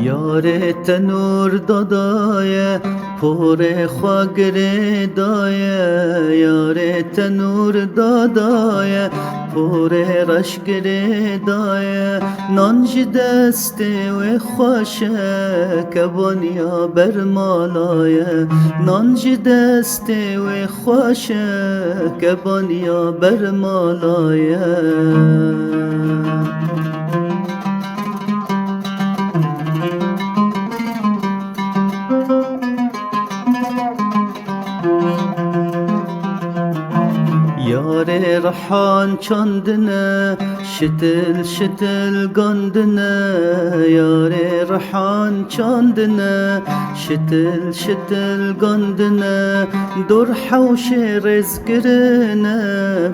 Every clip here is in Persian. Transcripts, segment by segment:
یار تنور دادای پر خواگر دای، یار تنور دادای پر رشگر دای، نانج دست و خوشه کبانیا برمالای، نانج دست و خوشه کبانیا برمالای. یار رحان چاندنه شتل شتل گاندنه، یار رحان چاندنه شتل شتل گاندنه، دور حوش رزگرنه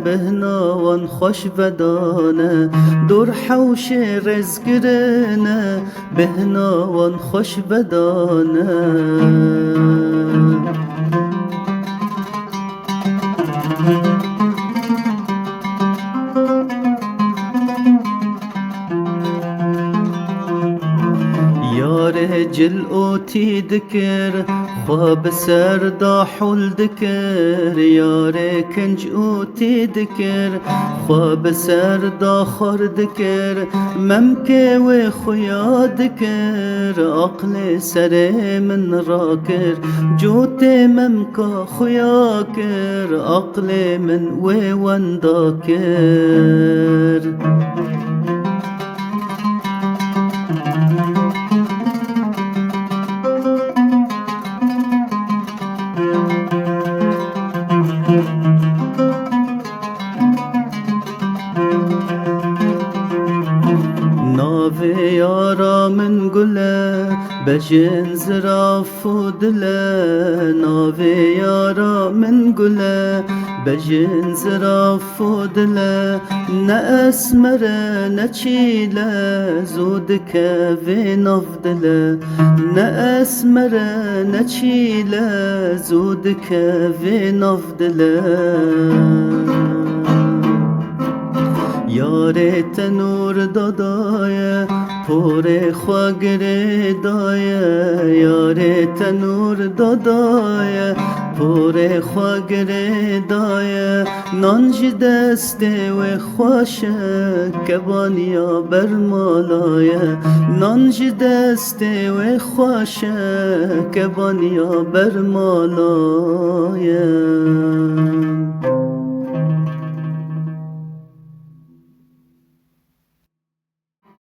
بهناوان خوش بدانه، دور حوش رزگرنه بهناوان خوش بدانه. یار جل اوتی دکر خواب سر داحول دکر، یار کنج اوتی دکر خواب سر داخور دکر، ممکه و خویا دکر عقل سر من را کر، جوت ممکا خویا کر عقل من و وندا کر. ناوی یارا من گله بجن زراف و دله، ناوی یارا من گله بجن زراف و دله، نه اسمره نه چیله زود که وی ناف دله، نه اسمره نه چیله زود که وی ناف دله. یار تنور دادای پر خواگر دای، یار تنور دادای پر خواگر دای، نانج دست و خوشه کبانیا برمالای، نانج دست و خوشه کبانیا برمالای.